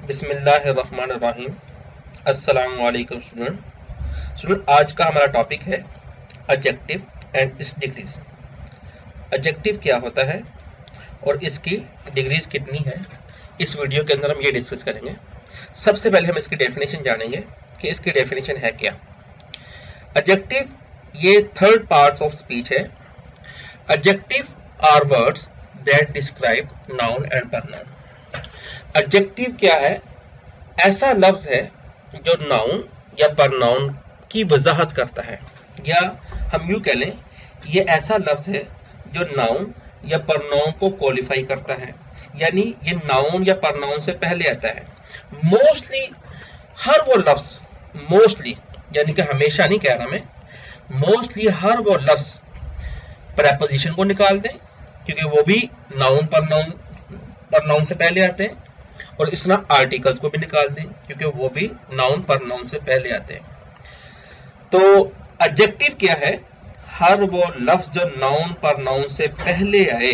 बिस्मिल्लाहिर्रहमानिर्रहीम। अस्सलामु अलैकुम स्टूडेंट। आज का हमारा टॉपिक है adjective and it's degrees. Adjective क्या होता है और इसकी डिग्रीज कितनी है, इस वीडियो के अंदर हम ये डिस्कस करेंगे। सबसे पहले हम इसकी डेफिनेशन जानेंगे कि इसकी डेफिनेशन है क्या। एडजेक्टिव ये थर्ड पार्ट ऑफ स्पीच है। Adjective are words that describe noun and pronoun. Adjective क्या है? ऐसा लफ्ज है जो नाउन या प्रोनाउन की वजाहत करता है, या हम यूं कह लें ये ऐसा लफ्ज है जो नाउन या प्रोनाउन को क्वालिफाई करता है, यानी ये नाउन या प्रोनाउन से पहले आता है। मोस्टली हर वो लफ्ज, मोस्टली यानी कि हमेशा नहीं कह रहा मैं, मोस्टली हर वो लफ्ज प्रेपोजिशन को निकाल दें, क्योंकि वो भी नाउन प्रोनाउन से पहले आते हैं, और इस तरह आर्टिकल्स को भी निकाल दें क्योंकि वो भी नाउन प्रोनाउन से पहले आते हैं। तो एडजेक्टिव क्या है? हर वो लफ्ज जो नाउन प्रोनाउन से पहले आए,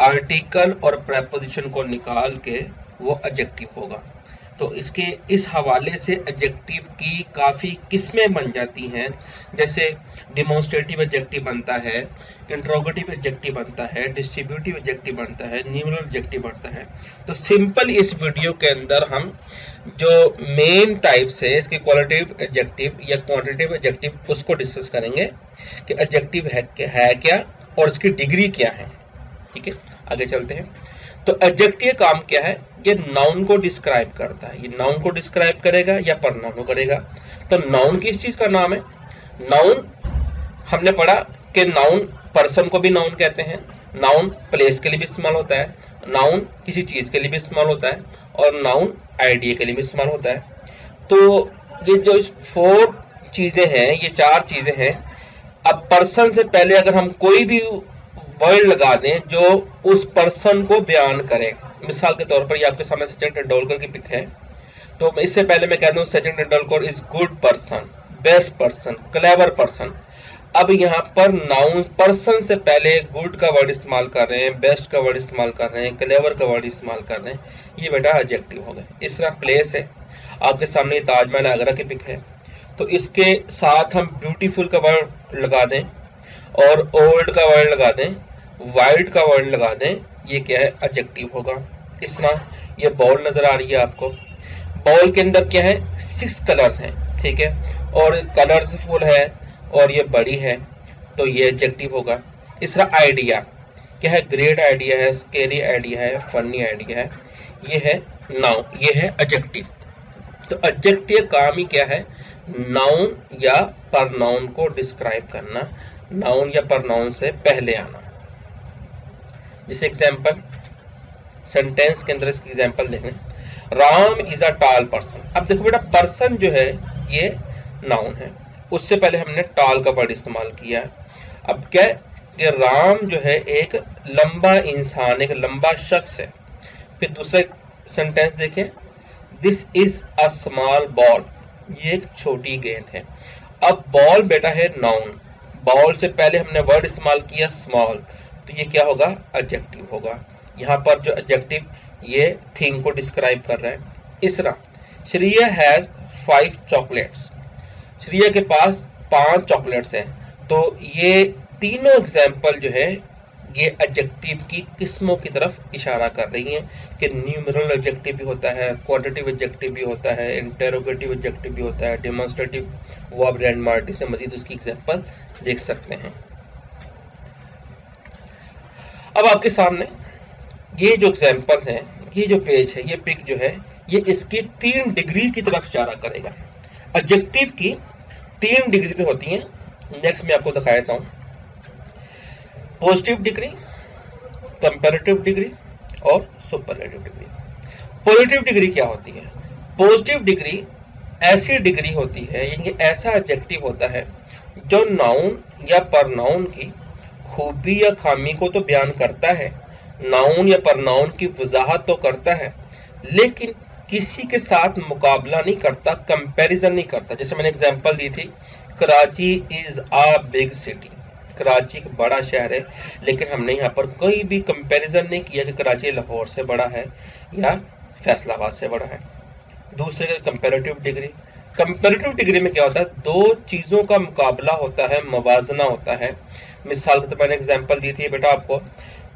आर्टिकल और प्रेपोजिशन को निकाल के वो एडजेक्टिव होगा। तो इसके इस हवाले से एडजेक्टिव की काफ़ी किस्में बन जाती हैं, जैसे डिमॉन्स्ट्रेटिव एडजेक्टिव बनता है, इंट्रोगेटिव एडजेक्टिव बनता है, डिस्ट्रीब्यूटिव एडजेक्टिव बनता है, न्यूमरल एडजेक्टिव बनता है। तो सिंपल इस वीडियो के अंदर हम जो मेन टाइप्स है इसके क्वालिटेटिव एडजेक्टिव या क्वांटिटेटिव एडजेक्टिव उसको डिस्कस करेंगे कि एडजेक्टिव है क्या और इसकी डिग्री क्या है। ठीक है, आगे चलते हैं। तो एडजेक्टिव काम क्या है? ये नाउन को डिस्क्राइब करता है। ये नाउन को डिस्क्राइब करेगा या प्रोनाउन को करेगा। तो नाउन किस चीज का नाम है? नाउन हमने पढ़ा कि नाउन पर्सन को भी नाउन कहते हैं, नाउन प्लेस के लिए भी इस्तेमाल होता है, नाउन किसी चीज के लिए भी इस्तेमाल होता है, और नाउन आइडिया के लिए भी इस्तेमाल होता है। तो ये जो 4 चीजें हैं, ये 4 चीजें हैं। अब पर्सन से पहले अगर हम कोई भी वर्ड लगा दें जो उस पर्सन को बयान करे, मिसाल के तौर पर ये आपके सामने सचिन तेंदुलकर की पिक है, तो इससे पहले मैं कह दूं Sachin Tendulkar is good person, best person, clever person. अब यहाँ पर नाउन पर्सन से पहले गुड का वर्ड इस्तेमाल कर रहे हैं, बेस्ट का वर्ड इस्तेमाल कर रहे हैं, क्लेवर का वर्ड इस्तेमाल कर रहे हैं, ये बेटा एडजेक्टिव हो गए। इस तरह प्लेस है, आपके सामने ताजमहल आगरा की पिक है, तो इसके साथ हम ब्यूटीफुल का वर्ड लगा दें और ओल्ड का वर्ड लगा दें, वाइट का वर्ड लगा दें, ये क्या है? एडजेक्टिव होगा। इस तरह ये बॉल नजर आ रही है आपको, बॉल के अंदर क्या है? 6 कलर्स हैं, ठीक है, और कलरफुल है और ये बड़ी है, तो ये एडजेक्टिव होगा। इस तरह आइडिया क्या है? ग्रेट आइडिया है, स्केरी आइडिया है, फनी आइडिया है, ये है नाउन, ये है एडजेक्टिव। तो एडजेक्टिव काम ही क्या है? नाउन या प्रोनाउन को डिस्क्राइब करना, नाउन या प्रोनाउन से पहले आना। जैसे एग्जाम्पल, सेंटेंस के अंदर इसकी एग्जाम्पल देखें, Ram is a tall person. अब देखो बेटा, पर्सन जो है ये नाउन है, उससे पहले हमने टॉल का वर्ड इस्तेमाल किया। अब क्या है कि राम जो है एक लंबा इंसान, एक लंबा शख्स है। फिर दूसरा सेंटेंस देखें, this is a small ball, ये एक छोटी गेंद है। अब बॉल बेटा है नाउन, बॉल से पहले हमने वर्ड इस्तेमाल किया स्मॉल, तो ये क्या होगा? एडजेक्टिव होगा। यहाँ पर जो एडजेक्टिव ये थिंग को डिस्क्राइब कर रहा है। इस तरह श्रेया हैज 5 चॉकलेट्स, श्रेया के पास 5 चॉकलेट्स हैं। तो ये तीनों एग्जाम्पल जो है ये एडजेक्टिव की किस्मों की तरफ इशारा कर रही हैं कि न्यूमरल एडजेक्टिव भी होता है, क्वांटिटेटिव एडजेक्टिव भी होता है, इंटरोगेटिव एडजेक्टिव भी होता है, डेमोन्स्ट्रेटिव, वो आप रैंड मार्टी से मजीद उसकी एग्जाम्पल देख सकते हैं। अब आपके सामने ये जो एग्जाम्पल है, ये जो पेज है, ये पिक जो है, ये इसकी 3 डिग्री की तरफ इशारा करेगा। एडजेक्टिव की 3 डिग्री होती हैं। नेक्स्ट मैं आपको दिखा देता हूं, पॉजिटिव डिग्री, कंपैरेटिव डिग्री और सुपरलेटिव डिग्री। पॉजिटिव डिग्री क्या होती है? पॉजिटिव डिग्री ऐसी डिग्री होती है, यानी ऐसा एडजेक्टिव होता है जो नाउन या प्रोनाउन की खूबी या खामी को तो बयान करता है, नाउन या प्रोनाउन की वजाहत तो करता है, लेकिन किसी के साथ मुकाबला नहीं करता, कंपैरिजन नहीं करता। जैसे मैंने एग्जांपल दी थी, Karachi is a big city, Karachi एक बड़ा शहर है, लेकिन हमने यहाँ पर कोई भी कंपैरिजन नहीं किया कि कराची लाहौर से बड़ा है या फैसलाबाद से बड़ा है। दूसरे का कंपैरेटिव डिग्री। कंपैरेटिव डिग्री में क्या होता है, दो चीजों का मुकाबला होता है, मवाजना होता है। मिसाल के तो मैंने एग्जांपल दी थी बेटा आपको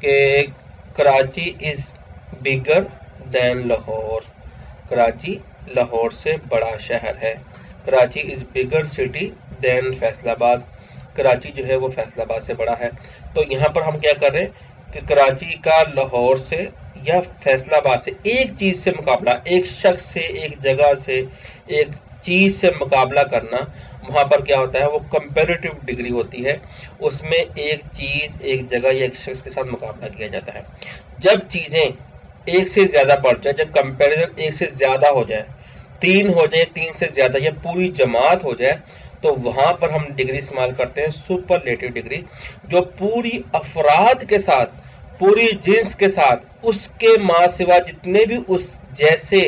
कि Karachi is bigger than Lahore, Karachi Lahore से बड़ा शहर है। Karachi is bigger city than Faisalabad, Karachi जो है वो फैसलाबाद से बड़ा है। तो यहाँ पर हम क्या कर रहे हैं कि कराची का लाहौर से या फैसलाबाद से एक चीज से मुकाबला, एक शख्स से, एक जगह से, एक चीज से मुकाबला करना, वहां पर क्या होता है, वो कंपैरेटिव डिग्री होती है। उसमें एक चीज, एक जगह या एक शख्स के साथ मुकाबला किया जाता है। जब चीजें एक से ज्यादा बढ़ जाए, जब कंपैरिजन एक से ज्यादा हो जाए, 3 हो जाए, 3 से ज्यादा या पूरी जमात हो जाए, तो वहां पर हम डिग्री इस्तेमाल करते हैं सुपरलेटिव डिग्री, जो पूरी अफराद के साथ, पूरी जिन्स के साथ, उसके मां सिवा जितने भी उस जैसे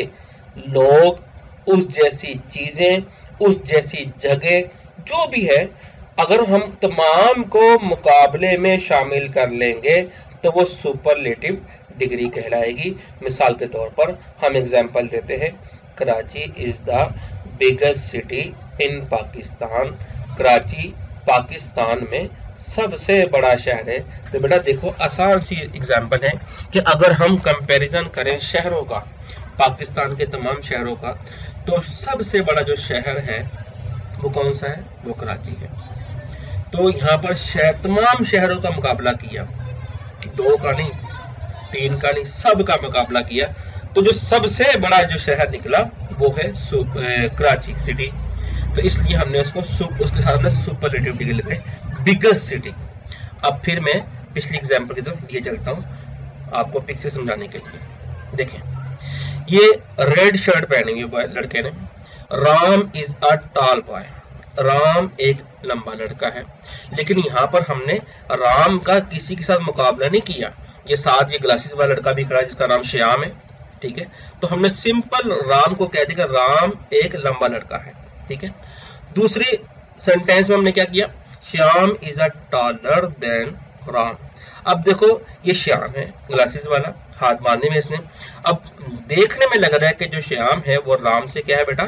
लोग, उस जैसी चीजें, उस जैसी जगह जो भी है, अगर हम तमाम को मुकाबले में शामिल कर लेंगे तो वो सुपरलेटिव डिग्री कहलाएगी। मिसाल के तौर पर हम एग्जांपल देते हैं, Karachi is the biggest city in Pakistan, Karachi Pakistan में सबसे बड़ा शहर है। तो बेटा देखो आसान सी एग्जांपल है कि अगर हम कंपैरिजन करें शहरों का, पाकिस्तान के तमाम शहरों का, तो सबसे बड़ा जो शहर है वो कौन सा है, वो कराची है। तो यहाँ पर तमाम शहरों का मुकाबला किया, 2 का नहीं, 3 का नहीं, सब का मुकाबला किया, तो जो सबसे बड़ा जो शहर निकला वो है कराची सिटी। तो इसलिए हमने उसको उसके साथ में सुपरलेटिव डिग्री लिखे, बिगेस्ट सिटी। अब फिर मैं पिछली एग्जांपल की तरफ ये चलता हूँ आपको पिक से समझाने के लिए। देखें, ये रेड शर्ट पहने हुए लड़के ने, Ram is a tall boy, Ram एक लंबा लड़का है। लेकिन यहाँ पर हमने राम का किसी के साथ मुकाबला नहीं किया। ये साथ ये ग्लासेस वाला लड़का भी खड़ा है जिसका नाम श्याम है, ठीक है। तो हमने सिंपल राम को कह दिया राम एक लंबा लड़का है, ठीक है। दूसरी सेंटेंस में हमने क्या किया, Shyam is a taller than Ram. अब देखो ये श्याम है ग्लासेस वाला, हाथ बांधे में इसने। अब देखने में लग रहा है कि जो श्याम है वो राम से क्या है बेटा,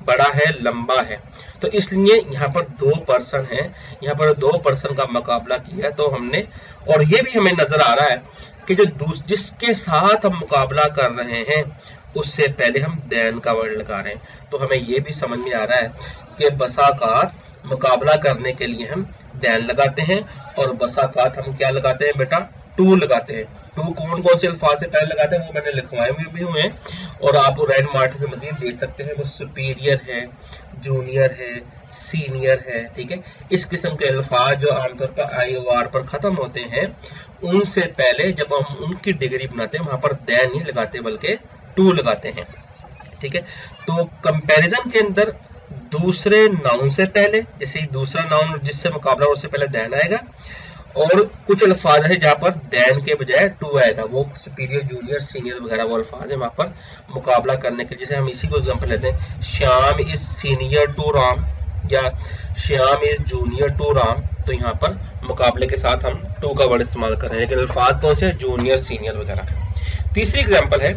बड़ा है, लंबा है। तो इसलिए यहाँ पर 2 पर्सन है, यहाँ पर 2 पर्सन का मुकाबला किया तो हमने, और ये भी हमें नजर आ रहा है कि जो जिसके साथ हम मुकाबला कर रहे हैं उससे पहले हम देन का वर्ड लगा रहे हैं। तो हमें ये भी समझ में आ रहा है कि बसाकात मुकाबला करने के लिए हम देन लगाते हैं, और बसाकात हम क्या लगाते हैं बेटा, टू लगाते हैं। टू कौन कौन से अल्फाज से पहले लगाते हैं वो मैंने लिखवाए भी हुए हैं, और आप रैंड मार्ट से मजीद देख सकते हैं। वो सुपीरियर है, जूनियर है, सीनियर है, ठीक है। इस किस्म के अल्फाज जो आमतौर पर IOR पर खत्म होते हैं, उनसे पहले जब हम उनकी डिग्री बनाते हैं वहां पर देन नहीं लगाते बल्कि टू लगाते हैं, ठीक है। तो कंपैरिजन के अंदर दूसरे नाउन से पहले, जैसे दूसरा नाउन जिससे मुकाबला उससे पहले देन आएगा, और कुछ अल्फाज है जहां पर देन के बजाय टू आएगा, वो सुपीरियर, जूनियर, सीनियर वगैरह वो अल्फाज है वहां पर मुकाबला करने के। जैसे हम इसी को एग्जांपल लेते हैं, Shyam is senior to Ram या Shyam is junior to Ram. तो यहाँ पर मुकाबले के साथ हम टू का वर्ड इस्तेमाल कर रहे हैं, लेकिन अल्फाज कौन से, जूनियर, सीनियर वगैरह। तीसरी एग्जाम्पल है,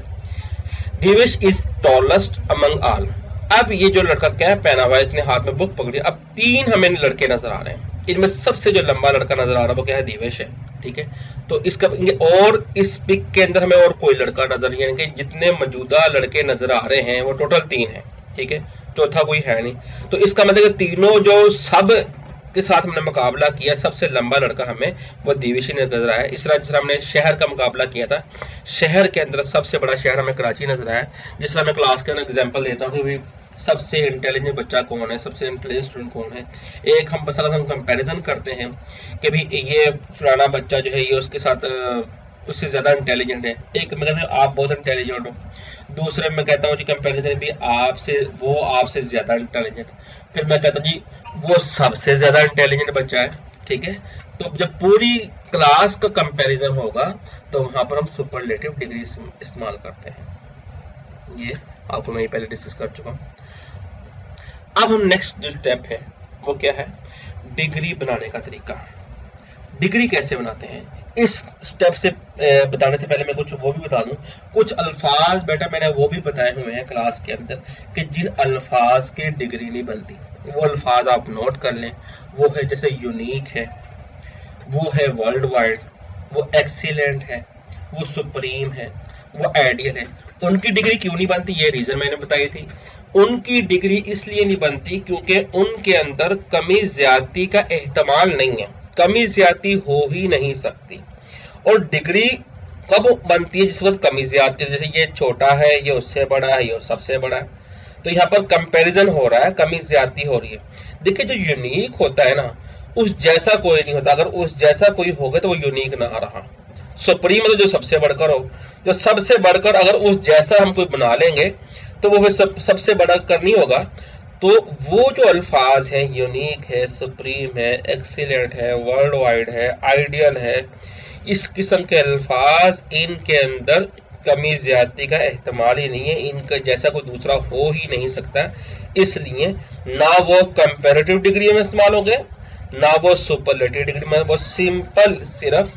Devesh is tallest among all. अब ये जो लड़का क्या पहना हुआ है, इसने हाथ में बुक पकड़ी। अब 3 हमें लड़के नजर आ रहे हैं, इनमें सबसे जो लंबा लड़का नजर आ रहा है वो क्या है, देवेश है, ठीक है। तो इसका और इस पिक के अंदर हमें और कोई लड़का नजर नहीं, यानी कि जितने मौजूदा लड़के नजर आ रहे हैं वो टोटल 3 है, ठीक है, चौथा कोई है नहीं। तो इसका मतलब तीनों जो सब के साथ हमने मुकाबला किया, सबसे लंबा लड़का हमें वो देवेश ही नजर आया। इस तरह जिस तरह हमने शहर का मुकाबला किया था, शहर के अंदर सबसे बड़ा शहर हमें कराची नजर आया। जिस तरह मैं क्लास के अंदर एग्जाम्पल देता हूँ कि सबसे इंटेलिजेंट बच्चा कौन है, सबसे इंटेलिजेंट स्टूडेंट कौन है। एक हम बस हम कंपैरिजन करते हैं कि भाई ये फलाना बच्चा जो है ये उसके साथ उससे ज्यादा इंटेलिजेंट है। एक मैं कहता हूँ आप बहुत इंटेलिजेंट हो, दूसरे में कहता हूँ जी कंपैरिजन भी आपसे, वो आपसे ज्यादा इंटेलिजेंट, फिर मैं कहता हूँ जी वो सबसे ज्यादा इंटेलिजेंट बच्चा है, ठीक है। तो जब पूरी क्लास का कंपैरिजन होगा तो वहां पर हम सुपरलेटिव डिग्री इस्तेमाल करते हैं। ये आपको मैं पहले डिस्कस कर चुका हूँ। अब हम नेक्स्ट जो स्टेप है वो क्या है, डिग्री बनाने का तरीका। डिग्री कैसे बनाते हैं, इस स्टेप से बताने से पहले मैं कुछ वो भी बता दूं। कुछ अल्फाज बेटा मैंने वो भी बताए हुए हैं क्लास के अंदर कि जिन अल्फाज की डिग्री नहीं बनती, वो अल्फाज आप नोट कर लें। वो है जैसे यूनिक है, वो है वर्ल्ड वाइड, वो एक्सीलेंट है, वो सुप्रीम है, वो आइडियल है। उनकी डिग्री क्यों नहीं बनती, ये रीजन मैंने बताई थी। उनकी डिग्री इसलिए नहीं बनती क्योंकि उनके अंदर कमी ज्यादती का एहतमाल नहीं है, कमी ज्यादती हो ही नहीं सकती। और डिग्री कब बनती है, जिस वक्त कमी ज्यादती, जैसे ये छोटा है, ये उससे बड़ा है, ये सबसे बड़ा है, तो यहाँ पर कंपैरिजन हो रहा है, कमी ज्यादती हो रही है। देखिए जो यूनिक होता है ना, उस जैसा कोई नहीं होता। अगर उस जैसा कोई होगा तो वो यूनिक ना रहा। सुप्रीम मतलब जो सबसे बढ़कर हो, जो सबसे बढ़कर अगर उस जैसा हम कोई बना लेंगे तो वो सबसे बढ़कर नहीं होगा। तो वो जो अल्फाज हैं, यूनिक है, सुप्रीम है, एक्सीलेंट है, वर्ल्ड वाइड है, आइडियल है, इस किस्म के अल्फाज, इनके अंदर कमी ज्यादती का एहतमाल ही नहीं है, इनका जैसा कोई दूसरा हो ही नहीं सकता। इसलिए ना वो कंपैरेटिव डिग्री में इस्तेमाल होंगे, ना वो सुपरलेटिव डिग्री में, वो सिंपल सिर्फ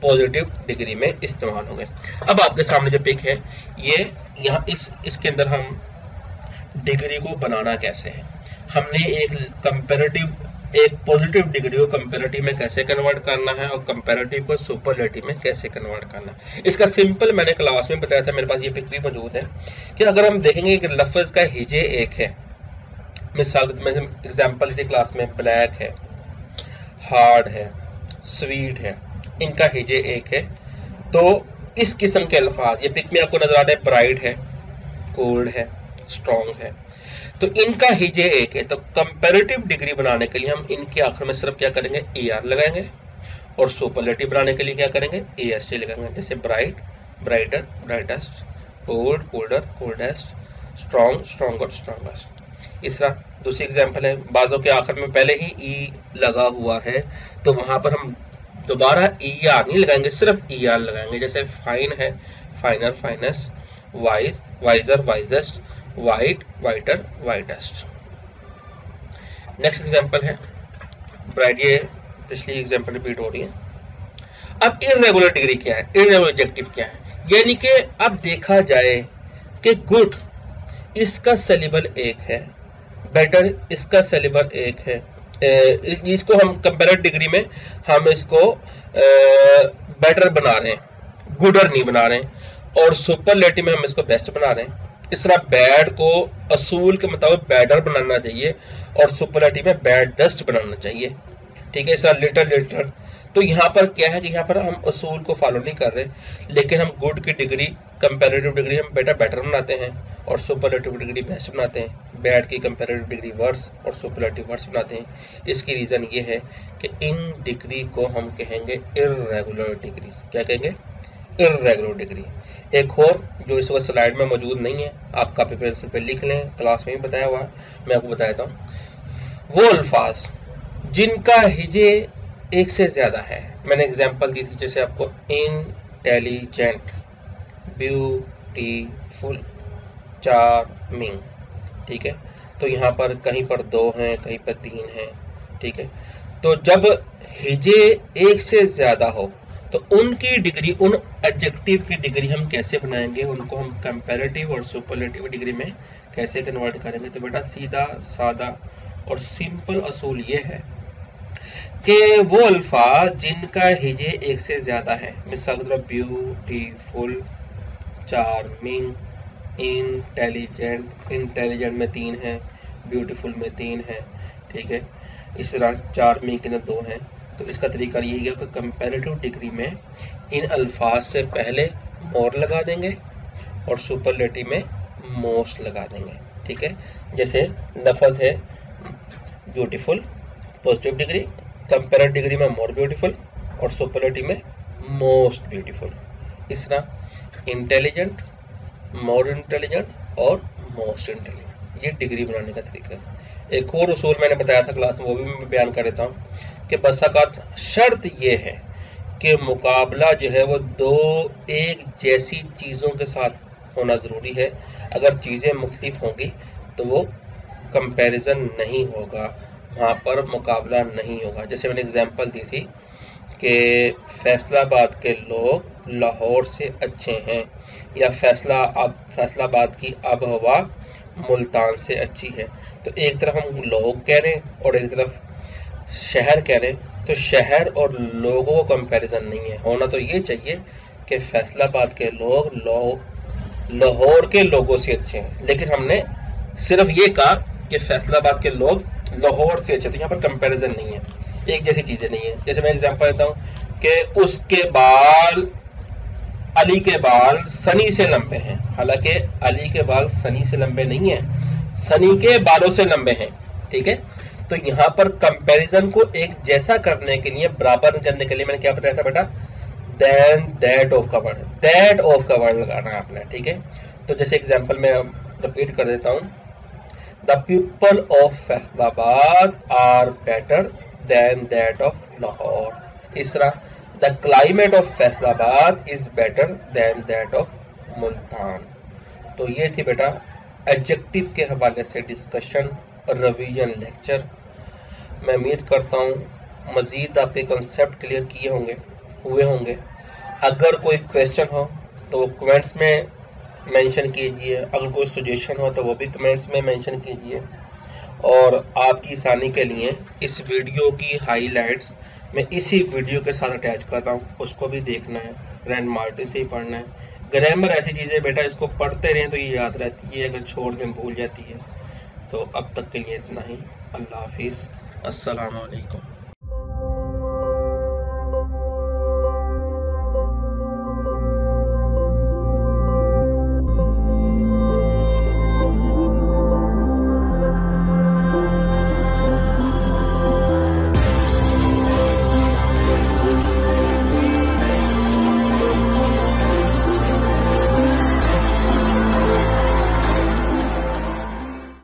पॉजिटिव डिग्री में इस्तेमाल होंगे। अब आपके सामने जो पिक है, ये यहाँ इसके अंदर हम डिग्री को बनाना कैसे है, हमने एक पॉजिटिव डिग्री को कंपैरेटिव में कैसे कन्वर्ट करना है और कंपैरेटिव को सुपरलेटिव में कैसे कन्वर्ट करना है। इसका सिंपल मैंने क्लास में बताया था, मेरे पास ये पिक भी मौजूद है कि अगर हम देखेंगे कि लफ्ज का हिजे एक है, मिसाल मैंने एग्जांपल दी क्लास में, ब्लैक है, हार्ड है, स्वीट है, इनका हिजे एक है। तो इस किस्म के अल्फाज, ये पिक में आपको नजर आ रहा है, ब्राइट है, कोल्ड है, स्ट्रॉन्ग है, तो इनका हिजे एक है। तो कंपैरेटिव डिग्री बनाने के लिए हम इनके आखिर में सिर्फ क्या करेंगे, ER लगाएंगे, और सुपरलेटिव बनाने के लिए क्या करेंगे, AST लगाएंगे। जैसे bright, brighter, brightest, cold, colder, coldest, strong, stronger, strongest. इस तरह दूसरी एग्जांपल है, बाजों के आखिर में पहले ही E लगा हुआ है, तो वहां पर हम दोबारा ER नहीं लगाएंगे, सिर्फ ER लगाएंगे। जैसे फाइन है, finer, finest, wise, wiser, wisest, white, whiter, whitest. Next example है ब्राइट, ये पिछली एग्जांपल रिपीट हो रही है। अब इररेगुलर डिग्री क्या है, इररेगुलर एडजेक्टिव क्या है, यानी कि अब देखा जाए कि गुड इसका सिलेबल एक है, बेटर इसका सिलेबल एक है, इसको हम कंपैरेटिव डिग्री में हम इसको बेटर बना रहे हैं, गुडर नहीं बना रहे हैं, और सुपरलेटिव में हम इसको बेस्ट बना रहे हैं। इस तरह बैड को असूल के मुताबिक बैडर बनाना चाहिए और सुपरलेटिव में बैडेस्ट बनाना चाहिए, ठीक है। इस तरह लिटर, लिटर। तो यहाँ पर क्या है कि यहाँ पर हम असूल को फॉलो नहीं कर रहे, लेकिन हम गुड की डिग्री, कंपैरेटिव डिग्री हम बेटर बनाते हैं और सुपरलेटिव डिग्री बेस्ट बनाते हैं, बैड की कंपैरेटिव डिग्री वर्स और सुपरलेटिव वर्स बनाते हैं। इसकी रीजन ये है कि इन डिग्री को हम कहेंगे इररेगुलर डिग्री। क्या कहेंगे, इररेगुलर डिग्री। एक और जो इस वक्त स्लाइड में मौजूद नहीं है, आप कॉपी पेंसिल पे लिख लें, क्लास में भी बताया हुआ है, मैं आपको बताता हूँ। वो अल्फाज जिनका हिजे एक से ज्यादा है, मैंने एग्जांपल दी थी, जैसे आपको इंटेलिजेंट, ब्यूटीफुल, चार्मिंग, ठीक है। तो यहाँ पर कहीं पर 2 हैं, कहीं पर 3 हैं, ठीक है। तो जब हिजे एक से ज्यादा हो तो उनकी डिग्री, उन एडजेक्टिव की डिग्री हम कैसे बनाएंगे, उनको हम कंपैरेटिव और सुपरलेटिव डिग्री में कैसे कन्वर्ट करेंगे। तो बेटा सीधा सादा और सिंपल असूल ये है कि वो अल्फाज जिनका हिजे एक से ज्यादा है, मिसाल के तौर ब्यूटीफुल, चार्मिंग, इंटेलिजेंट, इंटेलिजेंट में 3 है, ब्यूटीफुल में 3 है, ठीक है। इस तरह चार्मिंग के 2 हैं। तो इसका तरीका यही है कि कंपैरेटिव डिग्री में इन अल्फाज से पहले मोर लगा देंगे और सुपरलेटिव में मोस्ट लगा देंगे, ठीक है। जैसे लफ्ज है beautiful, positive degree, comparative degree में मोर ब्यूटीफुल और सुपरलेटिव में मोस्ट ब्यूटीफुल। इस तरह इंटेलिजेंट, मोर इंटेलिजेंट और मोस्ट इंटेलिजेंट, ये डिग्री बनाने का तरीका है। एक और उसूल मैंने बताया था क्लास में, वो भी मैं बयान कर देता हूँ कि बसाकात शर्त ये है कि मुकाबला जो है वो 2 एक जैसी चीज़ों के साथ होना ज़रूरी है। अगर चीज़ें मुख्तलिफ होंगी तो वो कंपैरिजन नहीं होगा, वहाँ पर मुकाबला नहीं होगा। जैसे मैंने एग्जांपल दी थी कि फैसलाबाद के लोग लाहौर से अच्छे हैं, या फैसलाबाद की आबहवा मुल्तान से अच्छी है। तो एक तरफ हम लोग कह रहे हैं और एक तरफ शहर कह रहे हैं, तो शहर और लोगों का कंपैरिजन नहीं है। होना तो ये चाहिए कि फैसलाबाद के लोग लाहौर के लोगों से अच्छे हैं, लेकिन हमने सिर्फ ये कहा कि फैसलाबाद के लोग लाहौर से अच्छे, तो यहाँ पर कंपैरिजन नहीं है, एक जैसी चीजें नहीं है। जैसे मैं एग्जांपल देता हूँ कि उसके बाल, अली के बाल सनी से लंबे हैं, हालांकि अली के बाल सनी से लंबे नहीं है, सनी के बालों से लंबे हैं, ठीक है। तो यहाँ पर कंपैरिजन को एक जैसा करने के लिए, बराबर करने के लिए मैंने क्या बताया था बेटा, देन दैट ऑफ का वर्ड, दैट ऑफ का वर्ड लगाना है आपने, ठीक है। तो जैसे एग्जांपल में रिपीट कर देता हूँ, the people of Faisalabad are better than that of Lahore. इस तरह the climate of Faisalabad is better than that of Multan. तो ये थी बेटा एडजेक्टिव के हवाले से डिस्कशन और रिवीजन लेक्चर। मैं उम्मीद करता हूँ मजीद आपके कॉन्सेप्ट क्लियर हुए होंगे। अगर कोई क्वेश्चन हो तो वो कमेंट्स में मेंशन कीजिए, अगर कोई सजेशन हो तो वो भी कमेंट्स में मेंशन कीजिए। और आपकी आसानी के लिए इस वीडियो की हाइलाइट्स मैं इसी वीडियो के साथ अटैच कर रहा हूँ, उसको भी देखना है, ग्रैंड मार्टिन से ही पढ़ना है। ग्रामर ऐसी चीज़ है बेटा, इसको पढ़ते रहें तो ये याद रहती है, अगर छोड़ दें भूल जाती है। तो अब तक के लिए इतना ही। अल्लाह हाफिज़, अस्सलाम वालेकुम।